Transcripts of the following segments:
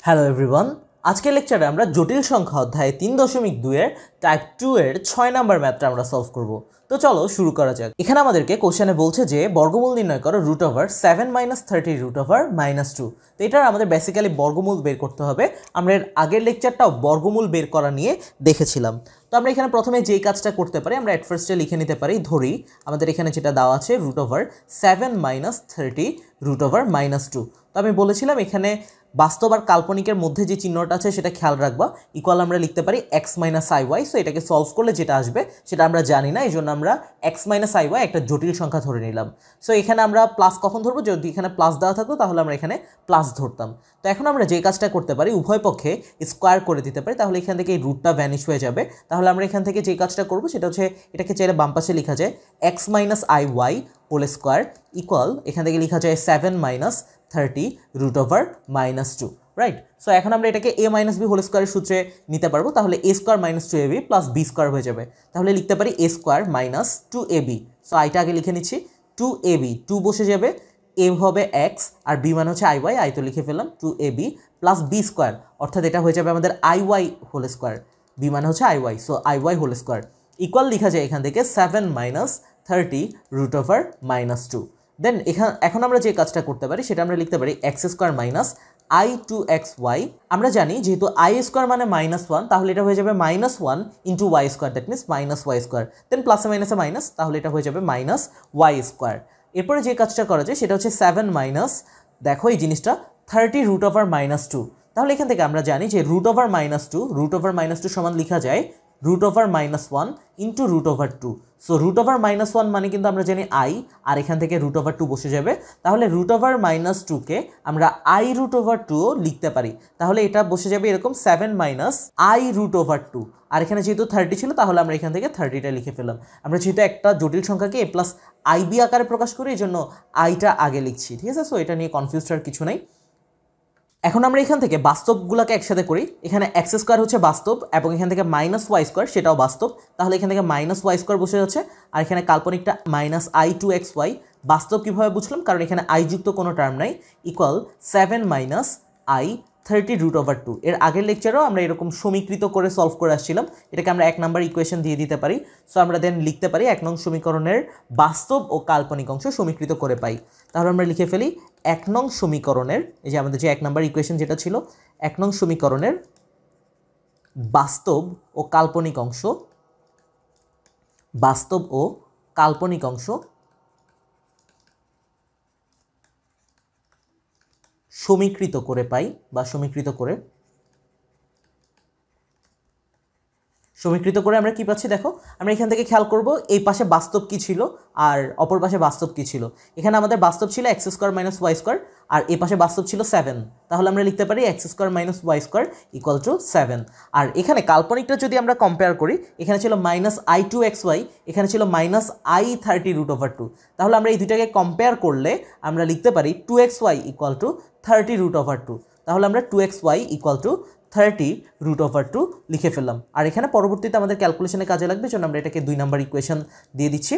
Hello everyone, আজকের লেকচারে আমরা জটিল সংখ্যা অধ্যায় 3.2 এর টাইপ 2 এর 6 নাম্বার ম্যাথটা আমরা সলভ করব। তো চলো শুরু করা যাক। এখানে আমাদেরকে কোশ্চেনে বলছে যে বর্গমূল নির্ণয় করো √7 - 30 √2। তো এটার আমাদের বেসিক্যালি বর্গমূল বের করতে হবে। আমরা এর আগের লেকচারটাও বর্গমূল বের করা নিয়ে দেখেছিলাম। তো আমরা এখানে প্রথমে যেই কাজটা করতে পারি, আমরা এট ফার্স্টে লিখে নিতে পারি, ধরি আমাদের এখানে যেটা দেওয়া আছে √7 - 30 √2। তো আমি বলেছিলাম এখানে বাস্তব আর কাল্পনিকের মধ্যে যে চিহ্নটা আছে সেটা খেয়াল রাখবা। ইকুয়াল আমরা লিখতে পারি x - iy। সো এটাকে সলভ করলে যেটা আসবে সেটা আমরা জানি না, এই জন্য আমরা x - iy একটা জটিল সংখ্যা ধরে নিলাম। সো এখানে আমরা প্লাস কখন ধরবো, যদি এখানে প্লাস দেওয়া থাকতো তাহলে আমরা এখানে প্লাস ধরতাম। তো এখন আমরা যে কাজটা করতে পারি, উভয় পক্ষে স্কোয়ার করে দিতে পারি, তাহলে এখান থেকে এই রুটটা ভ্যানিশ হয়ে যাবে। তাহলে আমরা এখান থেকে যে কাজটা করবো সেটা হচ্ছে, এটাকে চাইলে বাম পাশে লেখা যায় x - iy whole square equal, এখান থেকে লেখা যায় 7 - 30 √2, রাইট। সো এখন আমরা এটাকে a - b হোল স্কোয়ারের সূত্রে নিতে পারবো, তাহলে a² - 2ab প্লাস b² হয়ে যাবে। তাহলে লিখতে পারি a² - 2ab। সো আইটা আগে লিখে নিচ্ছি, 2ab, 2 বসে যাবে, a হবে x আর b মানে হচ্ছে iy, আই তো লিখে ফেললাম 2ab প্লাস b², অর্থাৎ এটা হয়ে যাবে আমাদের iy হোল স্কোয়ার, b মানে হচ্ছে iy, so iy whole square equal লেখা যায় এখান থেকে 7 - 30 √2। দেন এখন আমরা যে কাজটা করতে পারি সেটা আমরা লিখতে পারি x² - i2xy। আমরা জানি যেহেতু i² মানে -1, তাহলে এটা হয়ে যাবে -1 × y², দ্যাট মিনস -y²। দেন প্লাসে মাইনাসে মাইনাস, তাহলে এটা হয়ে যাবে -y²। এরপরে যে কাজটা করা যায় সেটা হচ্ছে 7 মাইনাস, দেখো এই জিনিসটা 30 √2। তাহলে এখান থেকে আমরা জানি যে √2 সমান লেখা যায় √1 × √2। সো √1 মানে কিন্তু আমরা জানি i, আর এখান থেকে √2 বসে যাবে। তাহলে √-2 কে আমরা i√2 লিখতে পারি। তাহলে এটা বসে যাবে এরকম 7 - i√2। আর এখানে যেহেতু 30 ছিল, তাহলে আমরা এখান থেকে 30টা লিখে ফেললাম। আমরা যেহেতু একটা জটিল সংখ্যাকে a প্লাস ib আকারে প্রকাশ করি, এই জন্য আইটা আগে লিখছি, ঠিক আছে। সো এটা নিয়ে কনফিউজ হওয়ার কিছু নেই। এখন আমরা এখান থেকে বাস্তবগুলোকে একসাথে করি। এখানে x² হচ্ছে বাস্তব এবং এখান থেকে -y² সেটাও বাস্তব, তাহলে এখান থেকে -y² বসে যাচ্ছে। আর এখানে কাল্পনিকটা -i2xy। বাস্তব কীভাবে বুঝলাম, কারণ এখানে i যুক্ত কোনো টার্ম নাই, ইকুয়াল 7 - i 30 √2। এর আগের লেকচারেও আমরা এরকম সমীকৃত করে সলভ করে আসছিলাম, এটাকে আমরা 1 নাম্বার ইকুয়েশন দিয়ে দিতে পারি। সো আমরা দেন লিখতে পারি 1 নং সমীকরণের বাস্তব ও কাল্পনিক অংশ সমীকৃত করে পাই। তাহলে আমরা লিখে ফেলি 1 নং সমীকরণের, এই যে আমাদের যে 1 নাম্বার ইকুয়েশন যেটা ছিল, 1 নং সমীকরণের বাস্তব ও কাল্পনিক অংশ, বাস্তব ও কাল্পনিক অংশ সমীকৃত করে পাই, বা সমীকৃত করে আমরা কি পাচ্ছি দেখো। আমরা এখান থেকে খেয়াল করব এই পাশে বাস্তব কি ছিল আর অপর পাশে বাস্তব কি ছিল। এখানে আমাদের বাস্তব ছিল x² - y², আর এই পাশে বাস্তব ছিল 7। তাহলে আমরা লিখতে পারি x² - y² = 7। আর এখানে কাল্পনিকটা যদি আমরা কম্পেয়ার করি, এখানে ছিল -i2xy, এখানে ছিল -i30 √2। তাহলে আমরা এই দুইটাকে কম্পেয়ার করলে আমরা লিখতে পারি 2xy = 30 √2। তাহলে আমরা 2xy = 30 √2 লিখে ফেললাম। আর এখানে পরবর্তীতে আমাদের ক্যালকুলেশনে কাজে লাগবে, জন্য আমরা এটাকে 2 নাম্বার ইকুয়েশন দিয়ে দিচ্ছি।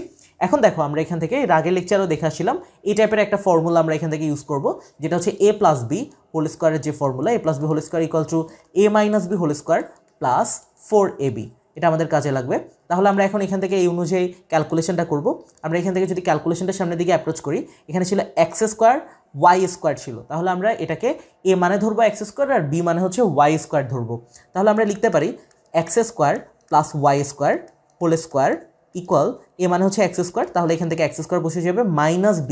এখন দেখো আমরা এখান থেকে আগের লেকচারও দেখে আসছিলাম, এই টাইপের একটা ফর্মুলা আমরা এখান থেকে ইউজ করব, যেটা হচ্ছে a + b হোল স্কোয়ারের যে formula, a + b whole square = a - b whole square plus 4ab। এটা আমাদের কাজে লাগবে। তাহলে আমরা এখন এখান থেকে এই অনুযায়ী ক্যালকুলেশনটা করব। আমরা এখান থেকে যদি ক্যালকুলেশনটা সামনের দিকে অ্যাপ্রোচ করি, এখানে ছিল x² y² ছিল, তাহলে আমরা এটাকে a মানে ধরবো x² আর b মানে হচ্ছে y² ধরবো। তাহলে আমরা লিখতে পারি x² + y² whole square equal, a মানে হচ্ছে x², তাহলে এখান থেকে x² বসে যাবে -b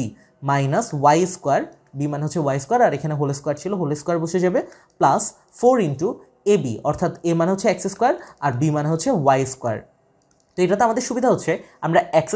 -y², b মানে হচ্ছে y², আর এখানে হোল স্কোয়ার ছিল, হোল স্কোয়ার বসে যাবে প্লাস 4 × ab, অর্থাৎ a মানে হচ্ছে x² আর b মানে হচ্ছে y²। তো এটাতে আমাদের সুবিধা হচ্ছে আমরা x²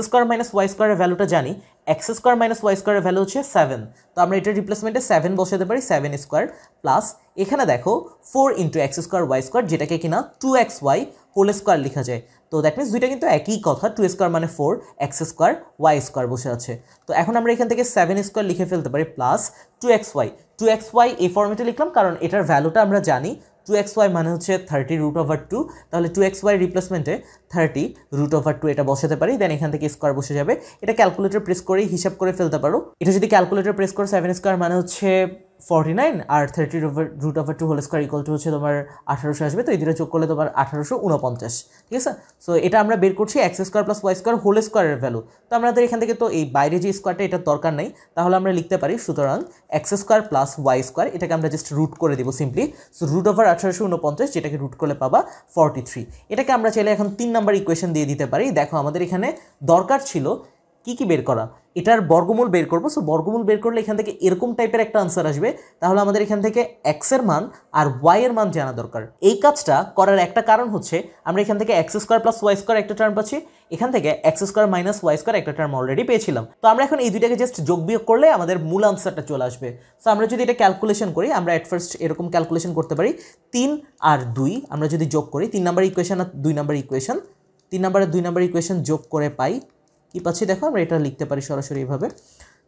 - y² এর ভ্যালুটা জানি, x² - y² এর ভ্যালু হচ্ছে 7। তো আমরা এটার রিপ্লেসমেন্টে 7 বসাতে পারি, 7² প্লাস এখানে দেখো 4 × x² y², যেটাকে কিনা 2xy হোল স্কোয়ার লেখা যায়। তো দ্যাট মিনস দুইটা কিন্তু একই কথা, 2² মানে 4, x² y² বসে আছে। তো এখন আমরা এখান থেকে 7² লিখে ফেলতে পারি প্লাস 2xy এই ফর্মেটে লিখলাম কারণ এটার ভ্যালুটা আমরা জানি, 2xy মানে হচ্ছে 30 √2। তাহলে 2xy রিপ্লেসমেন্টে 30 √2 এটা বসাতে পারি, দেন এখান থেকে স্কোয়ার বসে যাবে। এটা ক্যালকুলেটর প্রেস করেই হিসাব করে ফেলতে পারো। এটা যদি ক্যালকুলেটর প্রেস করো 7² মানে হচ্ছে 49 আর 30√2 হোল স্কোয়ার ইকুয়াল টু হচ্ছে তোমার 1800 আসবে। তো এই দুটো যোগ করলে তোমার 1849, ঠিক আছে। সো এটা আমরা বের করছি x square plus y square whole স্কোয়ারের ভ্যালু। তো আমাদের এখান থেকে তো এই বাইরে যে স্কোয়ারটা এটার দরকার নেই, তাহলে আমরা লিখতে পারি সুতরাং x square plus y square, এটাকে আমরা জাস্ট রুট করে দেবো সিম্পলি। সো √1849 যেটাকে রুট করলে পাবা 43। এটাকে আমরা চাইলে এখন 3 নাম্বার ইকুয়েশন দিয়ে দিতে পারি। দেখো আমাদের এখানে দরকার ছিল কি বের করা, এটার বর্গমূল বের করবো। সো বর্গমূল বের করলে এখান থেকে এরকম টাইপের একটা আনসার আসবে। তাহলে আমাদের এখান থেকে এক্সের মান আর ওয়াইয়ের মান জানা দরকার। এই কাজটা করার একটা কারণ হচ্ছে আমরা এখান থেকে x square plus y square একটা টার্ম পাচ্ছি, এখান থেকে x square minus y square একটা টার্ম অলরেডি পেয়েছিলাম। তো আমরা এখন এই দুইটাকে জাস্ট যোগ বিয়োগ করলে আমাদের মূল আনসারটা চলে আসবে। সো আমরা যদি এটা ক্যালকুলেশন করি, আমরা এট ফার্স্ট এরকম ক্যালকুলেশন করতে পারি। 3 আর 2 আমরা যদি যোগ করি, 3 নাম্বার ইকুয়েশন আর 2 নাম্বার ইকুয়েশন, 3 নাম্বার আর 2 নাম্বার ইকুয়েশন যোগ করে পাই কি পাচ্ছি দেখো। আমরা এটা লিখতে পারি সরাসরি এইভাবে।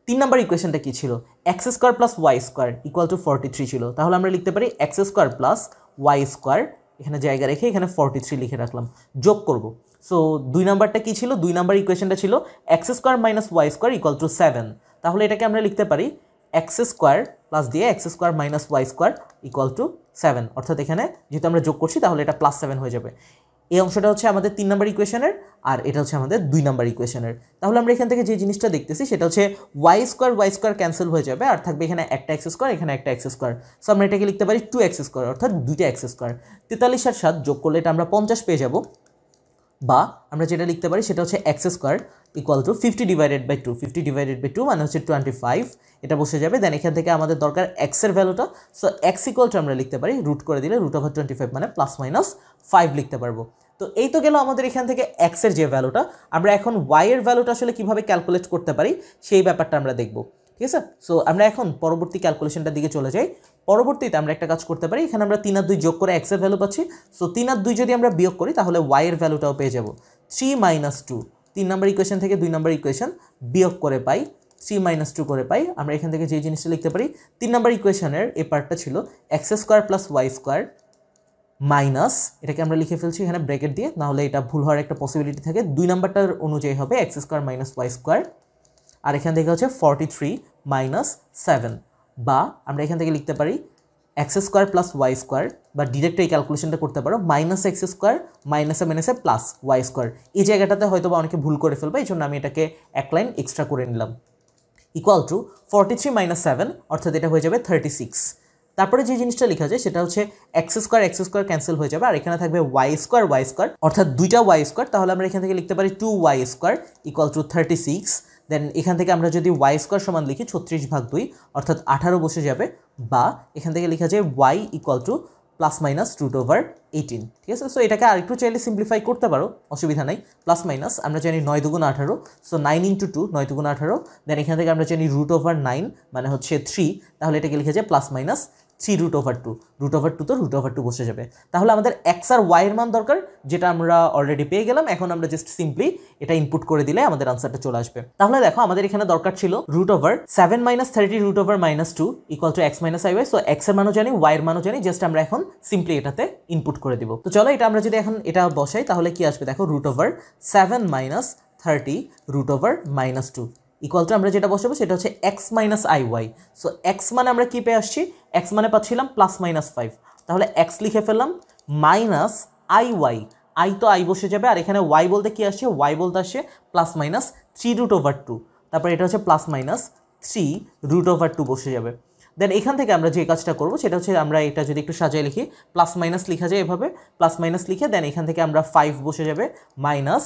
3 নাম্বার ইকুয়েশনটা কি ছিল, x square plus y square equal to 43 ছিল। তাহলে আমরা লিখতে পারি x square plus y square, এখানে জায়গা রেখে এখানে 43 লিখে রাখলাম, যোগ করব। সো 2 নাম্বারটা কি ছিল, 2 নাম্বার ইকুয়েশনটা ছিল x square minus y square equal to 7। তাহলে এটাকে আমরা লিখতে পারি এক্স স্কোয়ার প্লাস দিয়ে x square minus y square equal to 7। অর্থাৎ এখানে যেহেতু আমরা যোগ করছি তাহলে এটা +7 হয়ে যাবে। এই অংশটা হচ্ছে আমাদের 3 নাম্বার ইকুয়েশনের, আর এটা হচ্ছে আমাদের 2 নাম্বার ইকুয়েশনের। তাহলে আমরা এখান থেকে যে জিনিসটা দেখতেছি সেটা হচ্ছে ওয়াই স্কোয়ার ক্যান্সেল হয়ে যাবে, আর থাকবে এখানে একটা এক্স স্কোয়ার, এখানে একটা এক্স স্কোয়ার। সো আমরা এটাকে লিখতে পারি 2x স্কোয়ার, অর্থাৎ 2টা এক্স স্কোয়ার। 43 আর 7 যোগ করলে এটা আমরা 50 পেয়ে যাব। বা আমরা যেটা লিখতে পারি সেটা হচ্ছে এক্স স্কোয়ার ইকুয়াল টু 50/2, 50/2 মানে হচ্ছে 25, এটা বসে যাবে। দেন এখান থেকে আমাদের দরকার এক্সের ভ্যালুটা। সো এক্স ইকুয়াল টু আমরা লিখতে পারি রুট করে দিলে √25 মানে +-5 লিখতে পারবো। তো এই তো গেল আমাদের এখান থেকে এক্সের যে ভ্যালুটা। আমরা এখন ওয়াই এর ভ্যালুটা আসলে কীভাবে ক্যালকুলেট করতে পারি সেই ব্যাপারটা আমরা দেখব, ঠিক আছে। সো আমরা এখন পরবর্তী ক্যালকুলেশনটার দিকে চলে যাই। পরবর্তীতে আমরা একটা কাজ করতে পারি, এখানে আমরা 3 আর 2 যোগ করে এক্স এর ভ্যালু পাচ্ছি। সো 3 আর 2 যদি আমরা বিয়োগ করি তাহলে ওয়াই এর ভ্যালুটাও পেয়ে যাব 3 - 2। 3 নাম্বার ইকুয়েশন থেকে 2 নাম্বার ইকুয়েশন বিয়োগ করে পাই 3 - 2 করে পাই। আমরা এখান থেকে যে জিনিসটা লিখতে পারি, 3 নাম্বার ইকুয়েশনের এই পার্টটা ছিল x square plus y square minus, এটাকে আমরা লিখে ফেলছি এখানে ব্র্যাকেট দিয়ে, নাহলে এটা ভুল হওয়ার একটা পসিবিলিটি থাকে। 2 নাম্বারটার অনুযায়ী হবে x square minus y square, আর এখান থেকে হচ্ছে 43 - 7। বা আমরা এখান থেকে লিখতে পারি x square plus y square, বা ডিরেক্ট এই ক্যালকুলেশনটা করতে পারো মাইনাস এক্স স্কোয়ার মাইনাসে প্লাস ওয়াই স্কোয়ার। এই জায়গাটাতে হয়তো বা অনেকে ভুল করে ফেলবে, এই জন্য আমি এটাকে এক লাইন এক্সট্রা করে নিলাম। ইকুয়াল টু 43 - 7, অর্থাৎ এটা হয়ে যাবে 36। তারপরে যে জিনিসটা লেখা যায় সেটা হচ্ছে এক্স স্কোয়ার ক্যান্সেল হয়ে যাবে, আর এখানে থাকবে ওয়াই স্কোয়ার অর্থাৎ 2টা ওয়াই স্কোয়ার। তাহলে আমরা এখান থেকে লিখতে পারি 2y স্কোয়ার ইকুয়াল টু 36। দেন এখান থেকে আমরা যদি ওয়াই স্কোয়ার সমান লিখি 36/2 অর্থাৎ 18 বসে যাবে। বা এখান থেকে লেখা যায় ওয়াই ইকুয়াল টু +-√18, ঠিক আছে। সো এটাকে আরেকটু চাইলে সিম্পলিফাই করতে পারো, অসুবিধা নাই। প্লাস মাইনাস আমরা জানি 9 × 2 = 18, সো 9 × 2 9 × 2 = 18। দেন এখান থেকে আমরা জানি √9 মানে হচ্ছে 3, তাহলে এটাকে লিখে যায় +-3√2, √2 তো √2 বসে যাবে। তাহলে আমাদের এক্স আর ওয়াই এর মান দরকার, যেটা আমরা অলরেডি পেয়ে গেলাম। এখন আমরা জাস্ট সিম্পলি এটা ইনপুট করে দিলে আমাদের আনসারটা চলে আসবে। তাহলে দেখো আমাদের এখানে দরকার ছিল √7 - 30 √2 equal to x - iy। So x এর মানও জানি, ওয়াই এর মানও জানি, জাস্ট আমরা এখন সিম্পলি এটাতে ইনপুট করে দিব। তো চলো এটা আমরা যদি এখন এটা বসাই তাহলে কি আসবে দেখো, √7 - 30 √2 ইকুয়াল টু আমরা যেটা বসাবো সেটা হচ্ছে x - iy। সো x মানে আমরা কি পেয়ে আসছি, x মানে পাচ্ছিলাম +-5, তাহলে x লিখে ফেললাম মাইনাস iy, i তো i বসে যাবে, আর এখানে y বলতে কি আসছে, y বলতে আসছে +-3√2, তারপর এটা হচ্ছে +-3√2 বসে যাবে। দেন এখান থেকে আমরা যে কাজটা করবো সেটা হচ্ছে আমরা এটা যদি একটু সাজিয়ে লিখি, প্লাস মাইনাস লিখা যায় এভাবে, প্লাস মাইনাস লিখে দেন এখান থেকে আমরা 5 বসে যাবে মাইনাস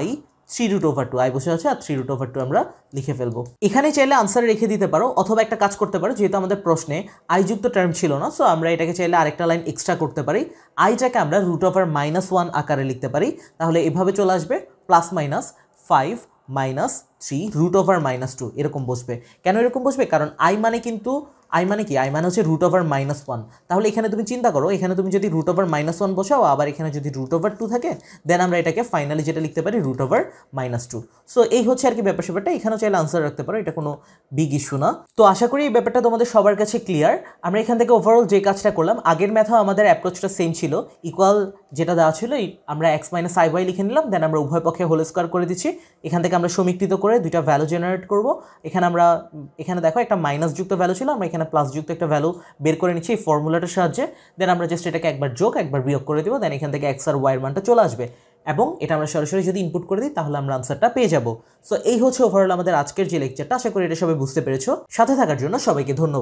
i 3√2, i বসে আছে আর 3√2 আমরা লিখে ফেলবো। এখানে চাইলে আনসার রেখে দিতে পারো, অথবা একটা কাজ করতে পারো, যেহেতু আমাদের প্রশ্নে আই যুক্ত টার্ম ছিল না, সো আমরা এটাকে চাইলে আরেকটা লাইন এক্সট্রা করতে পারি। আইটাকে আমরা √-1 আকারে লিখতে পারি, তাহলে এভাবে চলে আসবে +-5 - 3 √-2 এরকম বসবে। কেন এরকম বসবে, কারণ আই মানে কিন্তু আই মানে কি, আই মানে হচ্ছে √-1। তাহলে এখানে তুমি চিন্তা করো, এখানে তুমি যদি √-1 বসাও, আবার এখানে যদি √2 থাকে, দেন আমরা এটাকে ফাইনালি যেটা লিখতে পারি √-2। সো এই হচ্ছে আর কি ব্যাপার স্যাপারটা। এখানেও চাইলে আনসার রাখতে পারো, এটা কোনো বিগ ইস্যু না। তো আশা করি এই ব্যাপারটা তোমাদের সবার কাছে ক্লিয়ার। আমরা এখান থেকে ওভারঅল যে কাজটা করলাম, আগের ম্যাথেও আমাদের অ্যাপ্রোচটা সেম ছিল। ইকুয়াল যেটা দেওয়া ছিল আমরা x - iy লিখে নিলাম, দেন আমরা উভয় পক্ষে হোল স্কোয়ার করে দিচ্ছি। এখান থেকে আমরা সমীকৃত করে দুইটা ভ্যালু জেনারেট করব। এখানে দেখো একটা মাইনাস যুক্ত ভ্যালু ছিল, আমরা এখানে এখানে প্লাসযুক্ত একটা ভ্যালু বের করে নিচ্ছি এই ফর্মুলাটার সাহায্যে। দেন আমরা জাস্ট এটাকে একবার যোগ একবার বিয়োগ করে দেবো, দেন এখান থেকে এক্স আর ওয়াইয়ের মানটা চলে আসবে এবং এটা আমরা সরাসরি যদি ইনপুট করে দিই তাহলে আমরা আনসারটা পেয়ে যাব। সো এই হচ্ছে ওভারঅল আমাদের আজকের যে লেকচারটা। আশা করি এটা সবাই বুঝতে পেরেছো। সাথে থাকার জন্য সবাইকে ধন্যবাদ।